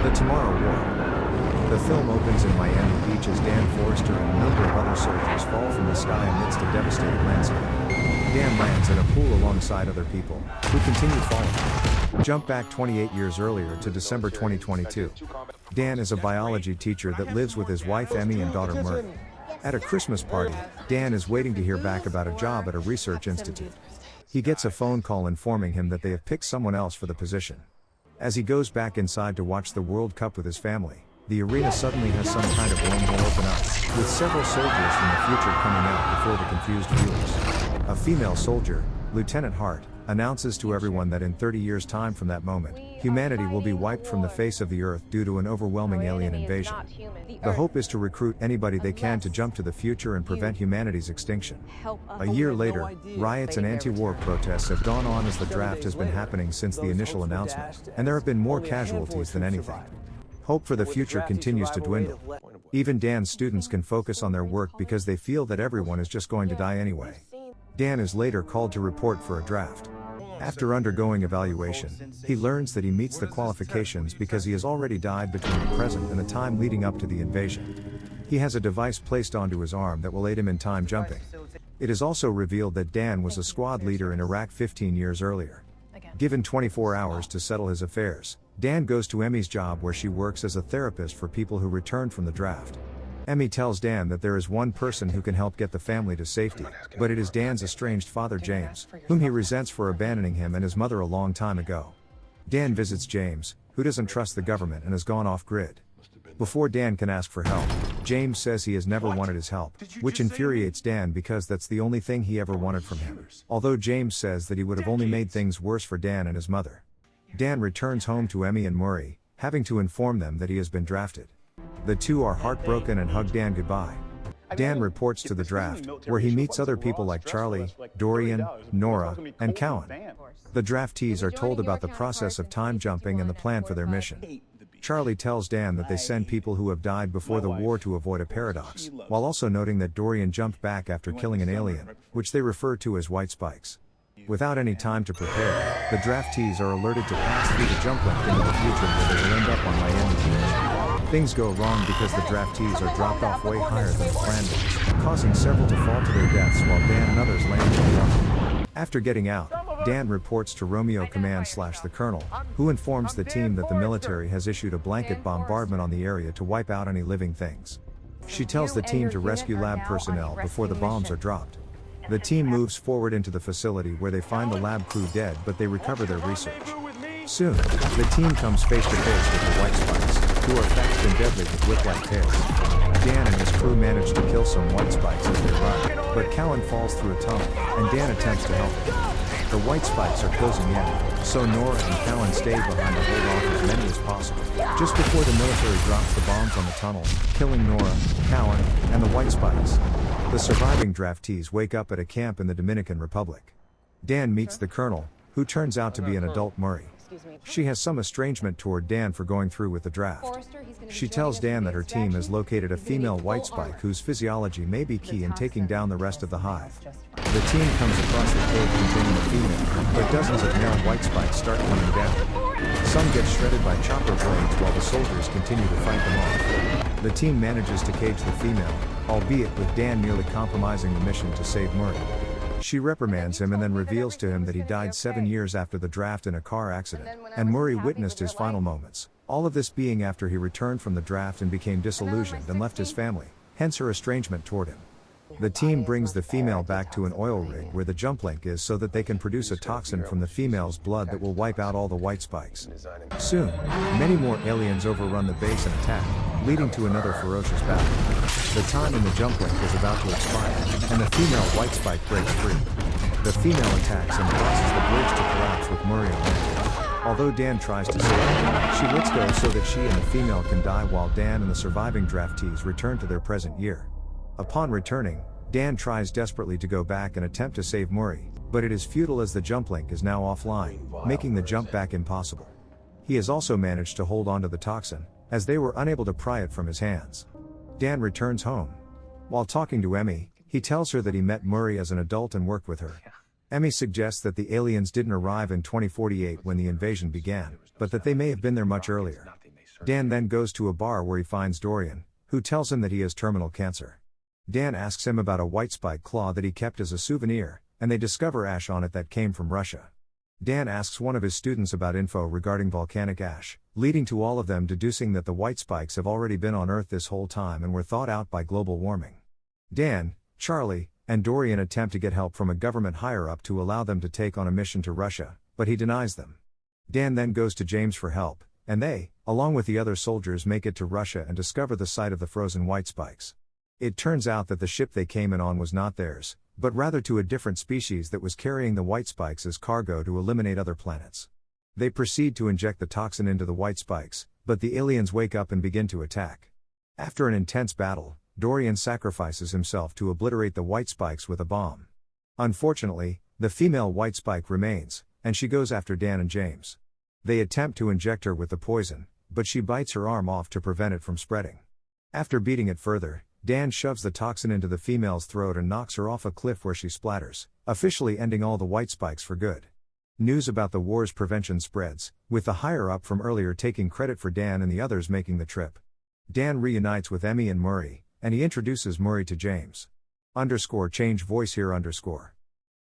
The Tomorrow War. The film opens in Miami Beach as Dan Forrester and a number of other soldiers fall from the sky amidst a devastated landscape. Dan lands in a pool alongside other people, who continue falling. Jump back 28 years earlier to December 2022. Dan is a biology teacher that lives with his wife Emmy and daughter Murray. At a Christmas party, Dan is waiting to hear back about a job at a research institute. He gets a phone call informing him that they have picked someone else for the position. As he goes back inside to watch the World Cup with his family, the arena suddenly has some kind of wormhole open up, with several soldiers from the future coming out before the confused viewers. A female soldier, Lieutenant Hart, announces to everyone that in 30 years' time from that moment, humanity will be wiped from the face of the earth due to an overwhelming alien invasion. The hope is to recruit anybody they can to jump to the future and prevent humanity's extinction. A year later, riots and anti-war protests have gone on as the draft has been happening since the initial announcement, and there have been more casualties than anything. Hope for the future continues to dwindle. Even Dan's students can focus on their work because they feel that everyone is just going to die anyway. Dan is later called to report for a draft. After undergoing evaluation, he learns that he meets the qualifications because he has already died between the present and the time leading up to the invasion. He has a device placed onto his arm that will aid him in time jumping. It is also revealed that Dan was a squad leader in Iraq 15 years earlier. Given 24 hours to settle his affairs, Dan goes to Emmy's job where she works as a therapist for people who returned from the draft. Emmy tells Dan that there is one person who can help get the family to safety, but it is Dan's estranged father James, whom he resents for abandoning him and his mother a long time ago. Dan visits James, who doesn't trust the government and has gone off-grid. Before Dan can ask for help, James says he has never wanted his help, which infuriates Dan because that's the only thing he ever wanted from him, although James says that he would have only made things worse for Dan and his mother. Dan returns home to Emmy and Murray, having to inform them that he has been drafted. The two are heartbroken and hug Dan goodbye. Dan reports to the draft, where he meets other people like Charlie, Dorian, Nora, and Cowan. The draftees are told about the process of time jumping and the plan for their mission. Charlie tells Dan that they send people who have died before the war to avoid a paradox, while also noting that Dorian jumped back after killing an alien, which they refer to as white spikes. Without any time to prepare, the draftees are alerted to pass through the jump link into the future where they will end up on Miami Beach. Things go wrong because the draftees are dropped off way higher than the plan was, causing several to fall to their deaths while Dan and others land in the water. After getting out, Dan reports to Romeo Command/the Colonel, who informs the team that the military has issued a blanket bombardment on the area to wipe out any living things. She tells the team to rescue lab personnel before the bombs are dropped. The team moves forward into the facility where they find the lab crew dead, but they recover their research. Soon, the team comes face to face with the white spikes, who are fast and deadly with whip-like tails. Dan and his crew manage to kill some white spikes as they run, but Cowan falls through a tunnel, and Dan attempts to help him. The white spikes are closing in, so Nora and Cowan stay behind to hold off as many as possible. Just before the military drops the bombs on the tunnel, killing Nora, Cowan, and the white spikes. The surviving draftees wake up at a camp in the Dominican Republic. Dan meets the colonel, who turns out to be an adult Murray. She has some estrangement toward Dan for going through with the draft. She tells Dan that her team has located a female white spike whose physiology may be key in taking down the rest of the hive. The team comes across the cave containing a female, but dozens of male white spikes start coming down. Some get shredded by chopper blades while the soldiers continue to fight them off. The team manages to cage the female, albeit with Dan nearly compromising the mission to save Murray. She reprimands him and then reveals to him that he died 7 years after the draft in a car accident, and Murray witnessed his final moments, all of this being after he returned from the draft and became disillusioned and left his family, hence her estrangement toward him. The team brings the female back to an oil rig where the jump link is so that they can produce a toxin from the female's blood that will wipe out all the white spikes. Soon, many more aliens overrun the base and attack, leading to another ferocious battle. The time in the jump link is about to expire, and the female white spike breaks free. The female attacks and causes the bridge to collapse with Murray on land. Although Dan tries to save her, she lets go so that she and the female can die while Dan and the surviving draftees return to their present year. Upon returning, Dan tries desperately to go back and attempt to save Murray, but it is futile as the jump link is now offline, making the jump back impossible. He has also managed to hold onto the toxin, as they were unable to pry it from his hands. Dan returns home. While talking to Emmy, he tells her that he met Murray as an adult and worked with her. Emmy suggests that the aliens didn't arrive in 2048 when the invasion began, but that they may have been there much earlier. Dan then goes to a bar where he finds Dorian, who tells him that he has terminal cancer. Dan asks him about a white spike claw that he kept as a souvenir, and they discover ash on it that came from Russia. Dan asks one of his students about info regarding volcanic ash, leading to all of them deducing that the white spikes have already been on Earth this whole time and were thawed out by global warming. Dan, Charlie, and Dorian attempt to get help from a government higher-up to allow them to take on a mission to Russia, but he denies them. Dan then goes to James for help, and they, along with the other soldiers, make it to Russia and discover the site of the frozen white spikes. It turns out that the ship they came in on was not theirs, but rather to a different species that was carrying the white spikes as cargo to eliminate other planets. They proceed to inject the toxin into the white spikes, but the aliens wake up and begin to attack. After an intense battle, Dorian sacrifices himself to obliterate the white spikes with a bomb. Unfortunately, the female white spike remains, and she goes after Dan and James. They attempt to inject her with the poison, but she bites her arm off to prevent it from spreading. After beating it further, Dan shoves the toxin into the female's throat and knocks her off a cliff where she splatters, officially ending all the white spikes for good. News about the war's prevention spreads, with the higher-up from earlier taking credit for Dan and the others making the trip. Dan reunites with Emmy and Murray, and he introduces Murray to James. _change voice here _.